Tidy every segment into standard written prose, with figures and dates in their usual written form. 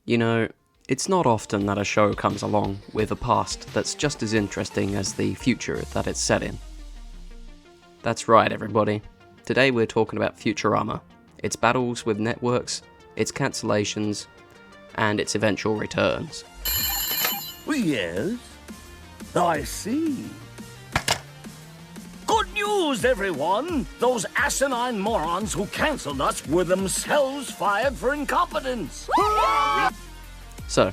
You know, it's not often that a show comes along with a past that's just as interesting as the future that it's set in. That's right, everybody. Today we're talking about Futurama, its battles with networks, its cancellations, and its eventual returns. Yes, I see. Good news, everyone! Those asinine morons who cancelled us were themselves fired for incompetence! So,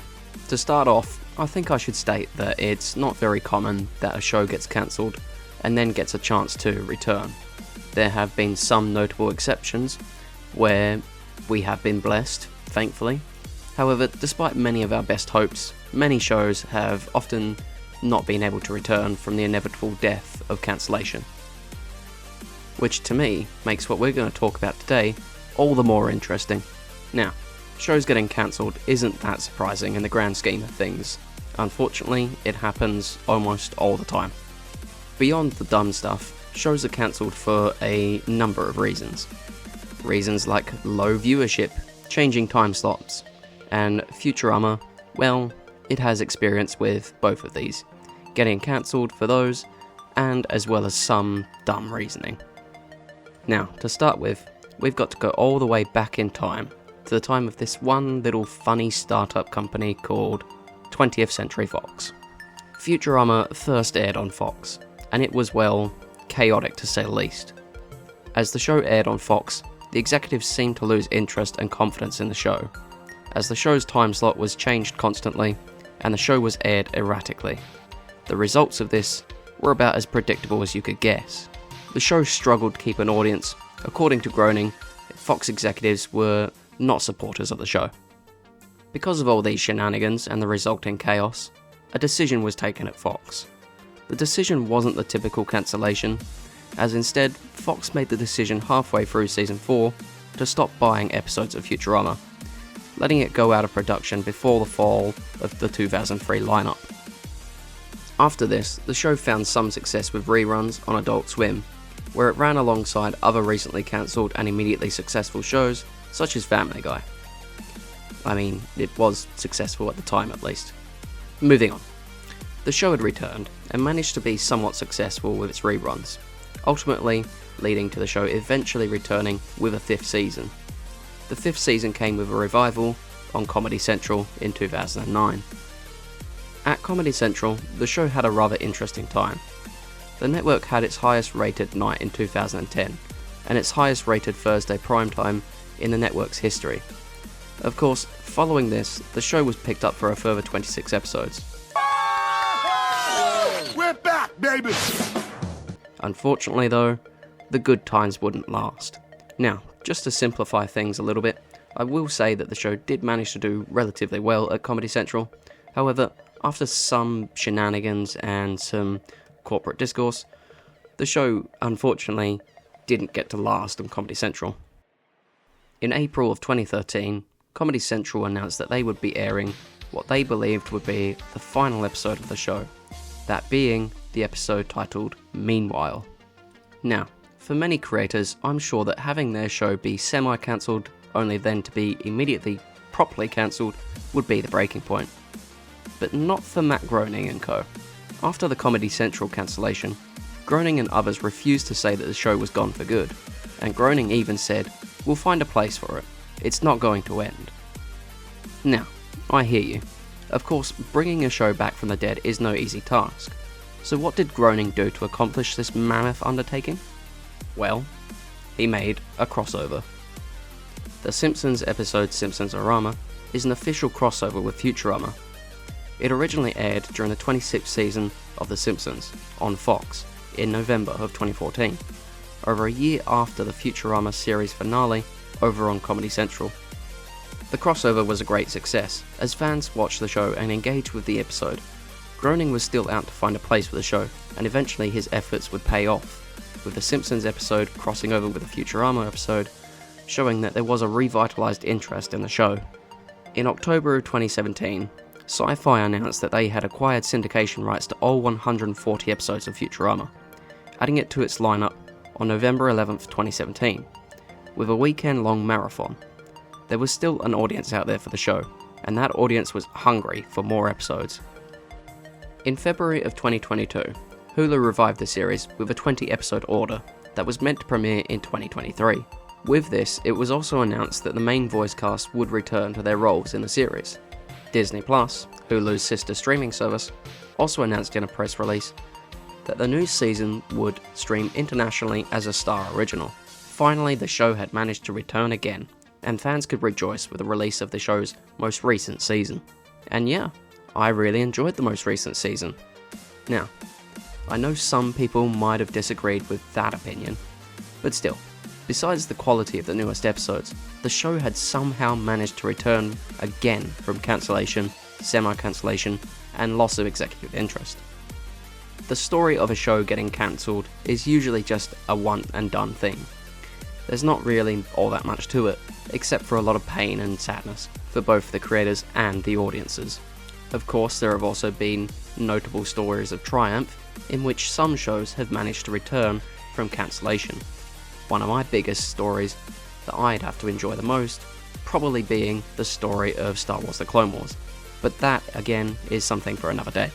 to start off, I think I should state that it's not very common that a show gets cancelled and then gets a chance to return. There have been some notable exceptions where we have been blessed, thankfully. However, despite many of our best hopes, many shows have often not been able to return from the inevitable death of cancellation. Which to me makes what we're going to talk about today all the more interesting. Now, shows getting cancelled isn't that surprising in the grand scheme of things. Unfortunately, it happens almost all the time. Beyond the dumb stuff, shows are cancelled for a number of reasons. Reasons like low viewership, changing time slots, and Futurama, well, it has experience with both of these, getting cancelled for those, and as well as some dumb reasoning. Now, to start with, we've got to go all the way back in time, to the time of this one little funny startup company called 20th Century Fox. Futurama first aired on Fox, and it was, well, chaotic to say the least. As the show aired on Fox, the executives seemed to lose interest and confidence in the show, as the show's time slot was changed constantly, and the show was aired erratically. The results of this were about as predictable as you could guess. The show struggled to keep an audience. According to Groening, Fox executives were not supporters of the show. Because of all these shenanigans and the resulting chaos, a decision was taken at Fox. The decision wasn't the typical cancellation, as instead, Fox made the decision halfway through season 4 to stop buying episodes of Futurama, letting it go out of production before the fall of the 2003 lineup. After this, the show found some success with reruns on Adult Swim, where it ran alongside other recently cancelled and immediately successful shows, such as Family Guy. I mean, it was successful at the time at least. Moving on. The show had returned, and managed to be somewhat successful with its reruns, ultimately leading to the show eventually returning with a 5th season. The 5th season came with a revival on Comedy Central in 2009. At Comedy Central, the show had a rather interesting time. The network had its highest rated night in 2010, and its highest rated Thursday primetime in the network's history. Of course, following this, the show was picked up for a further 26 episodes. We're back, baby! Unfortunately though, the good times wouldn't last. Now, just to simplify things a little bit, I will say that the show did manage to do relatively well at Comedy Central. However, after some shenanigans and some corporate discourse, the show unfortunately didn't get to last on Comedy Central. In April of 2013, Comedy Central announced that they would be airing what they believed would be the final episode of the show, that being the episode titled Meanwhile. Now, for many creators, I'm sure that having their show be semi-cancelled, only then to be immediately properly cancelled, would be the breaking point. But not for Matt Groening and co. After the Comedy Central cancellation, Groening and others refused to say that the show was gone for good, and Groening even said, "We'll find a place for it. It's not going to end." Now, I hear you. Of course, bringing a show back from the dead is no easy task. So what did Groening do to accomplish this mammoth undertaking? Well, he made a crossover. The Simpsons episode Simpsons-orama is an official crossover with Futurama. It originally aired during the 26th season of The Simpsons on Fox in November of 2014, over a year after the Futurama series finale over on Comedy Central. The crossover was a great success, as fans watched the show and engaged with the episode. Groening was still out to find a place for the show, and eventually his efforts would pay off, with the Simpsons episode crossing over with the Futurama episode, showing that there was a revitalized interest in the show. In October of 2017, Sci-Fi announced that they had acquired syndication rights to all 140 episodes of Futurama, adding it to its lineup on November 11th, 2017, with a weekend-long marathon. There was still an audience out there for the show, and that audience was hungry for more episodes. In February of 2022, Hulu revived the series with a 20-episode order that was meant to premiere in 2023. With this, it was also announced that the main voice cast would return to their roles in the series. Disney+, Hulu's sister streaming service, also announced in a press release that the new season would stream internationally as a Star original. Finally, the show had managed to return again, and fans could rejoice with the release of the show's most recent season. And yeah, I really enjoyed the most recent season. Now, I know some people might have disagreed with that opinion, but still, besides the quality of the newest episodes, the show had somehow managed to return again from cancellation, semi-cancellation, and loss of executive interest. The story of a show getting cancelled is usually just a one and done thing. There's not really all that much to it, except for a lot of pain and sadness for both the creators and the audiences. Of course, there have also been notable stories of triumph, in which some shows have managed to return from cancellation. One of my biggest stories that I'd have to enjoy the most probably being the story of Star Wars The Clone Wars, but that again is something for another day.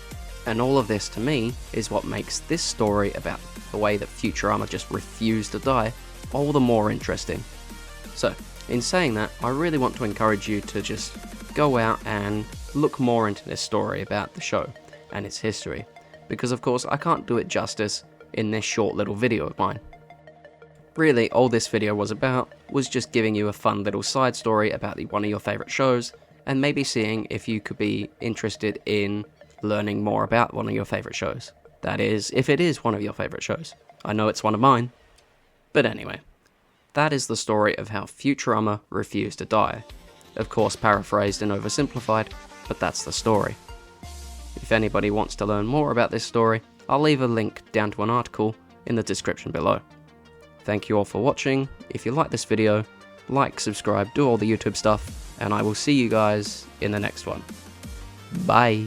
And all of this to me is what makes this story about the way that Futurama just refused to die all the more interesting. So, in saying that, I really want to encourage you to just go out and look more into this story about the show and its history, because of course I can't do it justice in this short little video of mine. Really, all this video was about was just giving you a fun little side story about one of your favourite shows, and maybe seeing if you could be interested in learning more about one of your favourite shows. That is, if it is one of your favourite shows. I know it's one of mine. But anyway, that is the story of how Futurama refused to die. Of course, paraphrased and oversimplified, but that's the story. If anybody wants to learn more about this story, I'll leave a link down to an article in the description below. Thank you all for watching. If you like this video, like, subscribe, do all the YouTube stuff, and I will see you guys in the next one. Bye!